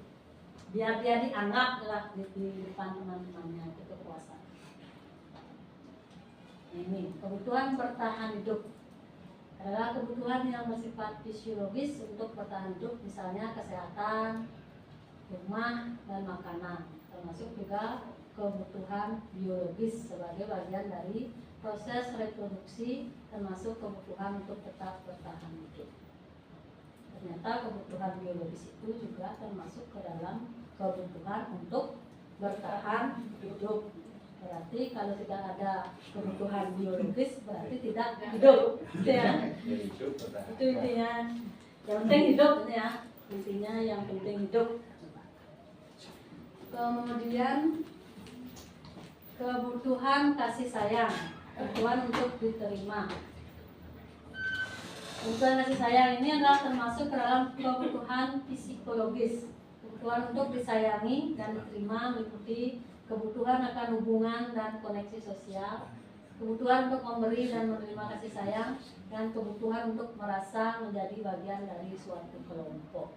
biar dia dianggap lah di depan teman-temannya, itu kekuasaan. Ini kebutuhan bertahan hidup adalah kebutuhan yang bersifat fisiologis untuk bertahan hidup, misalnya kesehatan, rumah, dan makanan, termasuk juga kebutuhan biologis sebagai bagian dari proses reproduksi, termasuk kebutuhan untuk tetap bertahan hidup. Ternyata kebutuhan biologis itu juga termasuk ke dalam kebutuhan untuk bertahan hidup. Berarti kalau tidak ada kebutuhan biologis berarti tidak hidup. Gitu ya. Itu intinya. Yang penting hidup ya. Intinya yang penting hidup. Kemudian kebutuhan kasih sayang, kebutuhan untuk diterima. Kebutuhan kasih sayang ini adalah termasuk ke dalam kebutuhan psikologis. Kebutuhan untuk disayangi dan diterima meliputi kebutuhan akan hubungan dan koneksi sosial, kebutuhan untuk memberi dan menerima kasih sayang, dan kebutuhan untuk merasa menjadi bagian dari suatu kelompok.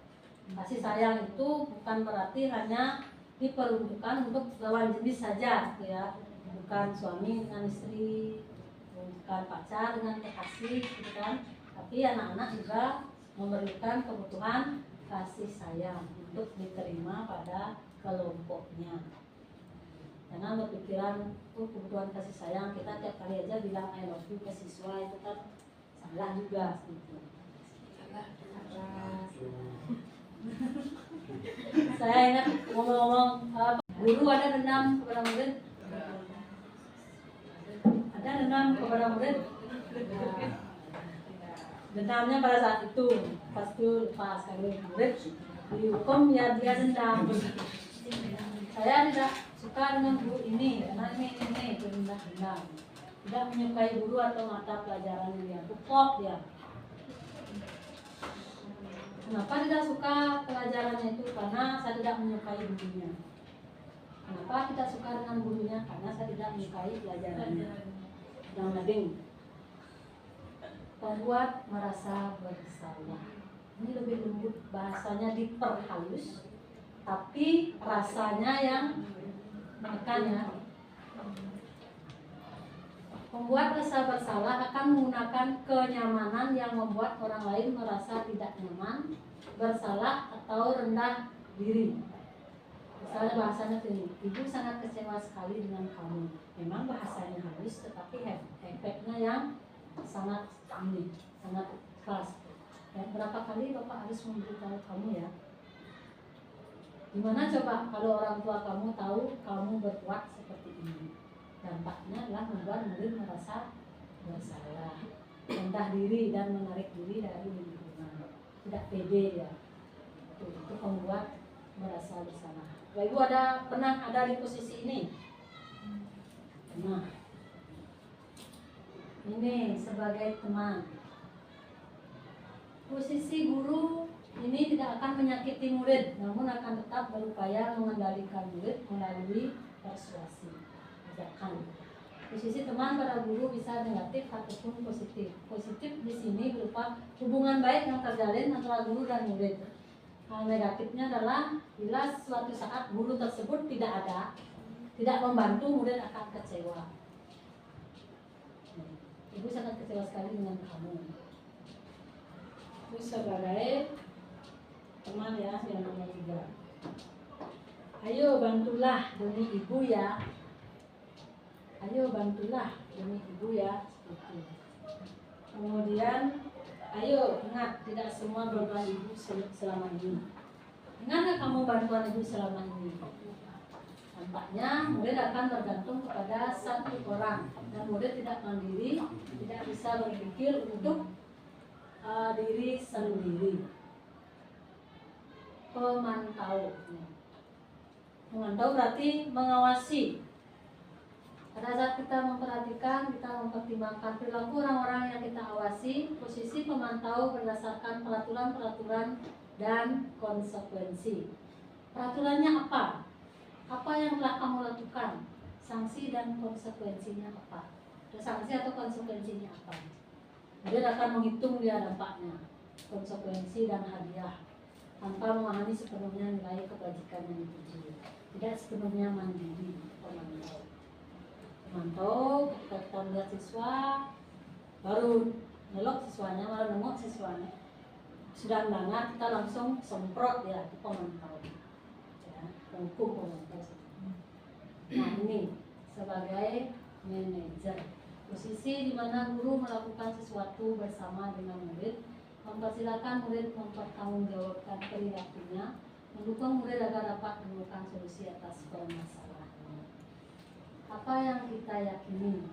Kasih sayang itu bukan berarti hanya diperuntukkan untuk lawan jenis saja, gitu ya. Bukan suami dengan istri, bukan pacar dengan kekasih, gitu kan. Tapi anak-anak juga memerlukan kebutuhan kasih sayang untuk diterima pada kelompoknya. Karena berpikiran kebutuhan kasih sayang, kita tiap kali aja bilang I love you ke siswa itu kan salah juga gitu. Salah. Saya ingat ngomong-ngomong guru ada dendam kepada murid. Ada dendam kepada murid. Dendamnya pada saat itu, pas kali murid dihukum ya dia dendam. Saya tidak suka dengan guru ini karena ini dendam. Tidak menyukai guru atau mata pelajaran dia, tukok dia. Kenapa tidak suka pelajarannya itu? Karena saya tidak menyukai gurunya. Kenapa tidak suka dengan gurunya? Karena saya tidak menyukai pelajarannya. Yang penting membuat merasa bersalah. Ini lebih lembut, bahasanya diperhalus, tapi rasanya yang menekan ya. Membuat rasa bersalah akan menggunakan kenyamanan yang membuat orang lain merasa tidak nyaman, bersalah atau rendah diri. Misalnya bahasanya ini, ibu sangat kecewa sekali dengan kamu. Memang bahasanya halus, tetapi efeknya yang sangat keras. Ya, berapa kali Bapak harus memberitahu kamu ya? Gimana coba kalau orang tua kamu tahu kamu berbuat seperti ini? Dampaknya adalah membuat murid merasa bersalah, rendah diri dan menarik diri dari lingkungan, tidak pede ya. Itu membuat merasa bersalah. Bapak Ibu pernah ada di posisi ini? Pernah. Ini sebagai teman. Posisi guru ini tidak akan menyakiti murid, namun akan tetap berupaya mengendalikan murid melalui persuasi, ajakan. Posisi teman pada guru bisa negatif ataupun positif. Positif di sini berupa hubungan baik yang terjalin antara guru dan murid. Hal negatifnya adalah bila suatu saat guru tersebut tidak ada, tidak membantu, murid akan kecewa. Ibu sangat kecewa sekali dengan kamu. Itu sebagai teman ya, yang nomor 3. Ayo bantulah demi ibu ya. Ayo bantulah demi ibu ya. Gitu. Kemudian, ayo ingat tidak semua bantuan ibu selama ini. Ingat kamu bantuan ibu selama ini? Tampaknya murid akan tergantung kepada satu orang dan murid tidak mandiri, tidak bisa berpikir untuk diri sendiri. Pemantau. Memantau berarti mengawasi. Pada saat kita memperhatikan, kita mempertimbangkan perilaku orang-orang yang kita awasi, posisi pemantau berdasarkan peraturan-peraturan dan konsekuensi. Peraturannya apa? Apa yang telah kamu lakukan? Sanksi dan konsekuensinya apa? Sanksi atau konsekuensinya apa? Dia akan menghitung dia dampaknya, konsekuensi dan hadiah, tanpa memahami sepenuhnya nilai kebajikan yang dituju. Tidak sepenuhnya mandiri pemantau. Pemantau ketika kita melihat siswa, baru nelok siswanya, baru nemu siswanya sudah melanggar, kita langsung semprot ya ke pemantau. Hukum pemantau. Nah ini sebagai manajer, posisi di mana guru melakukan sesuatu bersama dengan murid Mempersilakan murid mempertanggungjawabkan perilakunya, mendukung murid agar dapat menemukan solusi atas permasalahan. Apa yang kita yakini?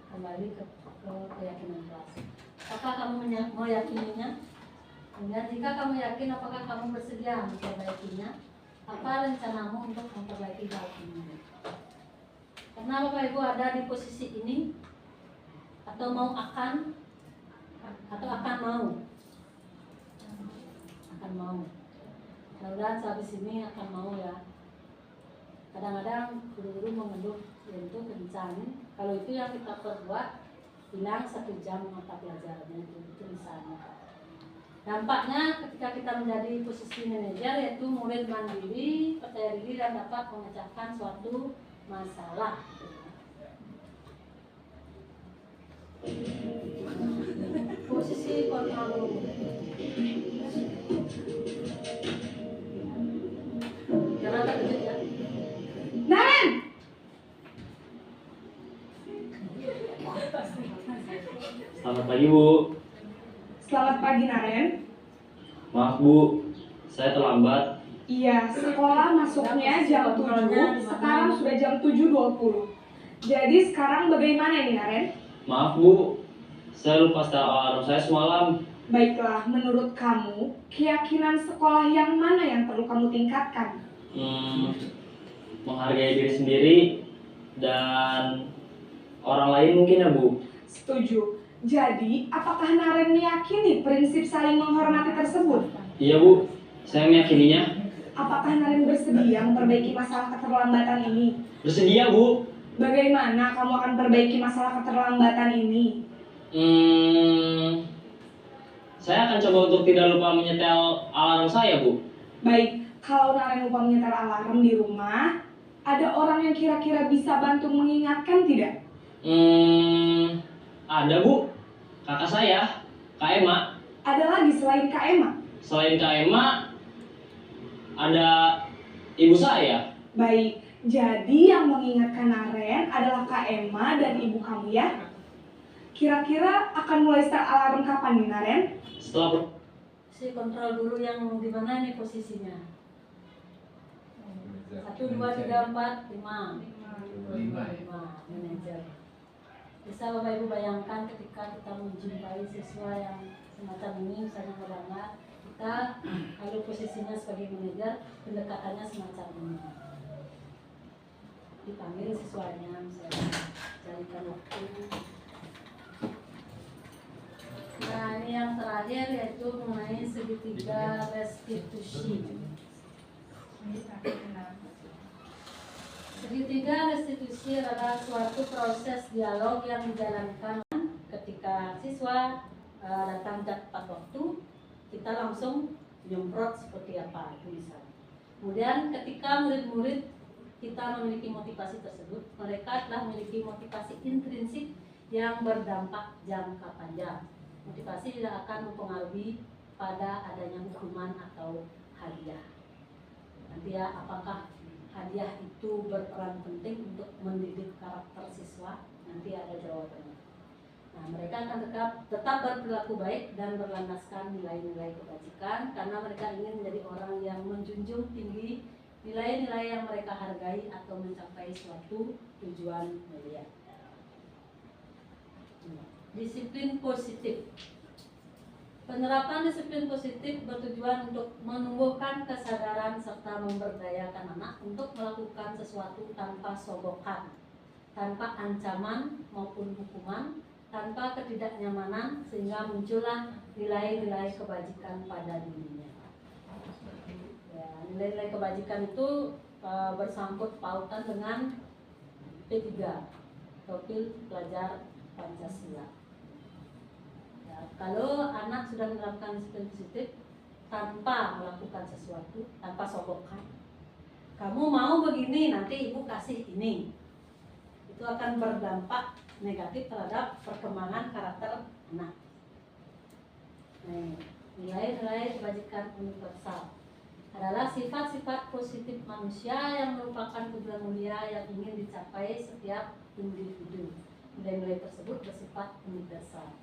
Kembali ke keyakinan kelas. Apakah kamu meyakininya? Kemudian jika kamu yakin, apakah kamu bersedia memperbaikinya? Apa rencanamu untuk memperbaiki hal ini? Karena Bapak Ibu ada di posisi ini, atau akan mau? Akan mau. Mudah-mudahan sehabis ini akan mau ya. Kadang-kadang guru-guru mengeluh yaitu kencang. Kalau itu yang kita perbuat, hilang 1 jam mata pelajarannya itu misalnya. Dampaknya ketika kita menjadi posisi manajer yaitu murid mandiri, percaya diri dan dapat memecahkan suatu masalah. Posisi kontrol. Jangan terkejut ya. Naren! Selamat pagi Bu. Selamat pagi Naren. Maaf Bu, saya terlambat. Iya, sekolah masuknya jam 7, sekarang sudah jam 7.20. Jadi sekarang bagaimana ini Naren? Maaf Bu, saya lupa setel alarm saya semalam. Baiklah, menurut kamu, keyakinan sekolah yang mana yang perlu kamu tingkatkan? Menghargai diri sendiri dan orang lain mungkin ya Bu. Setuju. Jadi, apakah Naren meyakini prinsip saling menghormati tersebut? Iya Bu, saya meyakininya. Apakah Naren bersedia memperbaiki masalah keterlambatan ini? Bersedia Bu. Bagaimana kamu akan perbaiki masalah keterlambatan ini? Saya akan coba untuk tidak lupa menyetel alarm saya Bu. Baik, kalau Naren lupa menyetel alarm di rumah, ada orang yang kira-kira bisa bantu mengingatkan tidak? Ada Bu, kakak saya, Kak Emma. Ada lagi selain Kak Emma? Selain Kak Emma, ada ibu saya. Baik, jadi yang mengingatkan Naren adalah Kak Emma dan ibu kamu ya? Kira-kira akan mulai start alarm kapan nih Naren? Setelah Si kontrol dulu yang di mana nih posisinya? 1, 2, 3, 4, 5. 5 manajer. Bisa Bapak Ibu bayangkan ketika kita menjumpai siswa yang semacam ini, misalnya melanggar, kita kalau posisinya sebagai manajer, pendekatannya semacam ini. Dipanggil siswanya, misalnya carikan waktu. Nah ini yang terakhir yaitu mengenai segitiga restitusi. Segitiga restitusi adalah suatu proses dialog yang dijalankan ketika siswa datang tepat waktu, kita langsung nyemprot seperti apa itu misalnya. Kemudian ketika murid-murid kita memiliki motivasi tersebut, mereka telah memiliki motivasi intrinsik yang berdampak jangka panjang. Motivasi tidak akan mempengaruhi pada adanya hukuman atau hadiah. Nanti ya, apakah hadiah itu berperan penting untuk mendidik karakter siswa? Nanti ada jawabannya. Nah, mereka akan tetap berperilaku baik dan berlandaskan nilai-nilai kebajikan karena mereka ingin menjadi orang yang menjunjung tinggi nilai-nilai yang mereka hargai atau mencapai suatu tujuan mulia. Disiplin positif. Penerapan disiplin positif bertujuan untuk menumbuhkan kesadaran serta memberdayakan anak untuk melakukan sesuatu tanpa sogokan, tanpa ancaman maupun hukuman, tanpa ketidaknyamanan, sehingga muncullah nilai-nilai kebajikan pada dirinya. Ya, nilai-nilai kebajikan itu bersangkut pautan dengan P3, Profil Pelajar Pancasila. Ya, kalau anak sudah menerapkan disiplin positif tanpa melakukan sesuatu, tanpa sogokan, kamu mau begini, nanti ibu kasih ini, itu akan berdampak negatif terhadap perkembangan karakter anak. Nilai-nilai kebajikan universal adalah sifat-sifat positif manusia yang merupakan tujuan mulia yang ingin dicapai setiap individu. Nilai-nilai tersebut bersifat universal.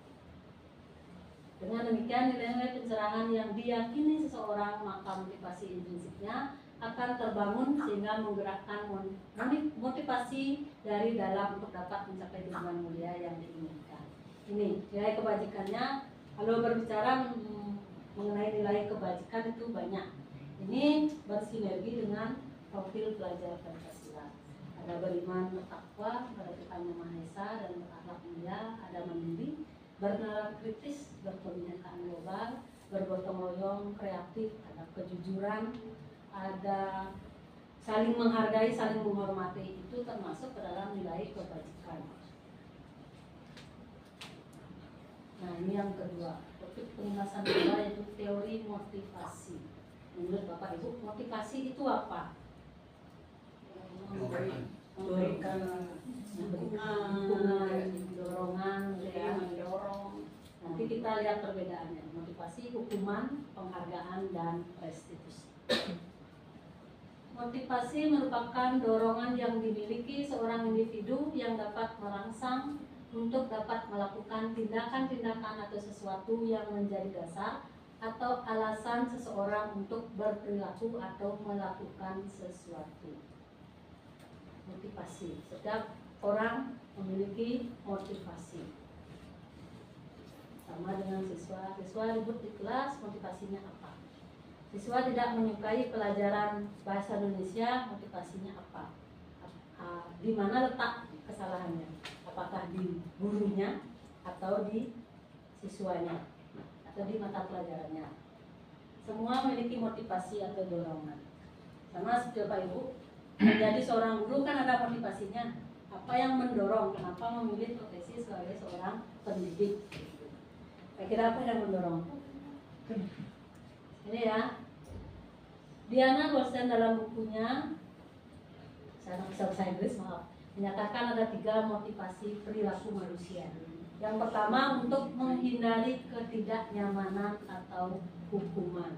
Dengan demikian nilai-nilai pencerahan yang diyakini seseorang maka motivasi intrinsiknya akan terbangun sehingga menggerakkan motivasi dari dalam untuk dapat mencapai tujuan mulia yang diinginkan. Ini nilai kebajikannya. Kalau berbicara mengenai nilai kebajikan itu banyak. Ini bersinergi dengan profil pelajar Pancasila. Ada beriman, bertakwa, bertakwa Maha Esa dan berakhlak mulia, ada mandiri, bernalar kritis, berkebinekaan global, bergotong royong, kreatif, ada kejujuran, ada saling menghargai, saling menghormati. Itu termasuk ke dalam nilai kebajikan. Nah, ini yang kedua, topik pembahasan kedua yaitu teori motivasi. Menurut Bapak Ibu, motivasi itu apa? Memberikan dukungan, dorongan, mendorong. Nanti kita lihat perbedaannya. Motivasi, hukuman, penghargaan, dan restitusi. Motivasi merupakan dorongan yang dimiliki seorang individu yang dapat merangsang untuk dapat melakukan tindakan-tindakan atau sesuatu yang menjadi dasar atau alasan seseorang untuk berperilaku atau melakukan sesuatu. Motivasi. Setiap orang memiliki motivasi. Sama dengan siswa. Siswa ribut di kelas, motivasinya apa? Siswa tidak menyukai pelajaran bahasa Indonesia, motivasinya apa? Di mana letak kesalahannya? Apakah di gurunya atau di siswanya atau di mata pelajarannya? Semua memiliki motivasi atau dorongan. Sama seperti Bapak Ibu, menjadi seorang guru kan ada motivasinya. Apa yang mendorong? Kenapa memilih profesi sebagai seorang pendidik? Kira-kira apa yang mendorong? Ini ya. Diana Goldstein dalam bukunya, saya nggak bisa bahasa Inggris, maaf, menyatakan ada 3 motivasi perilaku manusia. Yang pertama, untuk menghindari ketidaknyamanan atau hukuman.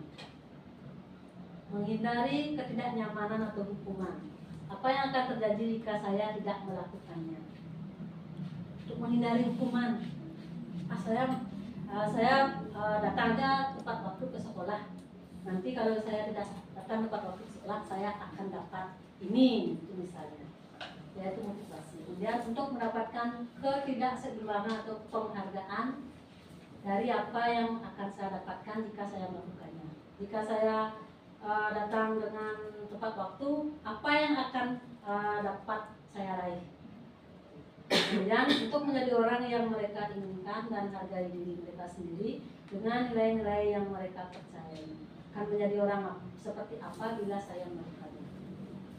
Menghindari ketidaknyamanan atau hukuman. Apa yang akan terjadi jika saya tidak melakukannya? Untuk menghindari hukuman. Saya datangnya tepat waktu ke sekolah. Nanti kalau saya tidak datang tepat waktu ke sekolah, saya akan dapat ini, itu misalnya. Yaitu motivasi. Kemudian untuk mendapatkan ketidakseimbangan atau penghargaan dari apa yang akan saya dapatkan jika saya melakukannya. Jika saya datang dengan tepat waktu, apa yang akan dapat saya raih? Kemudian untuk menjadi orang yang mereka inginkan dan hargai diri mereka sendiri dengan nilai-nilai yang mereka percayai. Akan menjadi orang seperti apa bila saya melakukannya?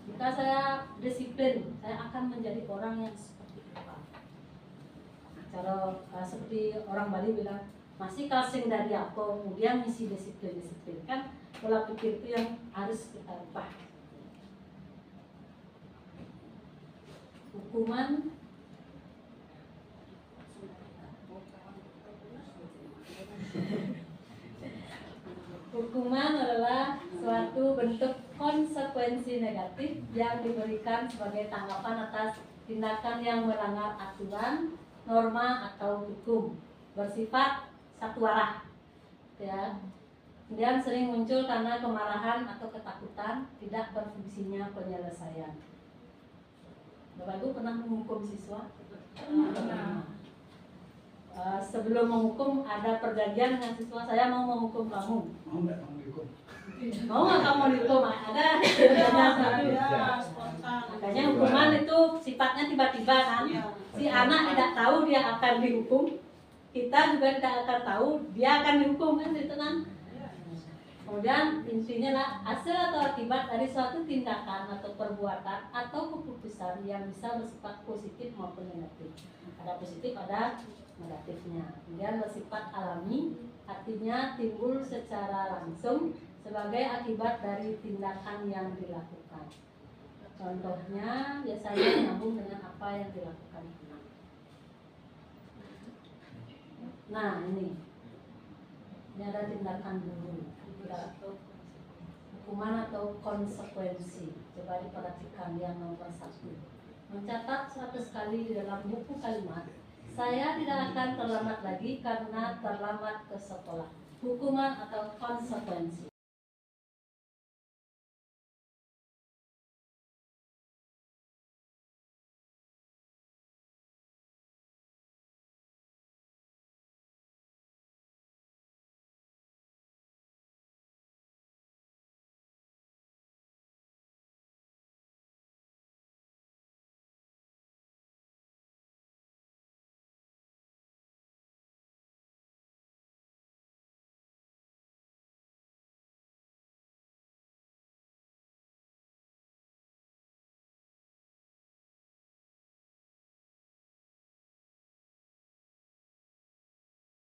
Jika saya disiplin, saya akan menjadi orang yang seperti apa? Cara seperti orang Bali bilang, masih kasing dari apa, kemudian misi disiplin kan pola pikir itu yang harus kita ubah. Hukuman adalah suatu bentuk konsekuensi negatif yang diberikan sebagai tanggapan atas tindakan yang melanggar aturan, norma atau hukum, bersifat satu arah, ya. Kemudian sering muncul karena kemarahan atau ketakutan, tidak berfungsinya penyelesaian. Bapak Ibu pernah menghukum siswa? Pernah. Sebelum menghukum ada perjanjian dengan siswa, saya mau menghukum kamu. Mau nggak kamu dihukum? Mau nggak kamu dihukum? Ada. Makanya hukuman itu sifatnya tiba-tiba kan. Si anak tidak tahu dia akan dihukum, kita juga tidak akan tahu dia akan dihukum kan itu kan. Kemudian intinya lah hasil atau akibat dari suatu tindakan atau perbuatan atau keputusan yang bisa bersifat positif maupun negatif. Ada positif, ada negatifnya. Kemudian bersifat alami, artinya timbul secara langsung sebagai akibat dari tindakan yang dilakukan. Contohnya biasanya nyambung dengan apa yang dilakukan anak. Nah ini ada tindakan guru. Hukuman atau konsekuensi. Coba diperhatikan yang nomor 1. Mencatat 100 kali di dalam buku kalimat Saya tidak akan terlambat lagi karena terlambat ke sekolah. Hukuman atau konsekuensi.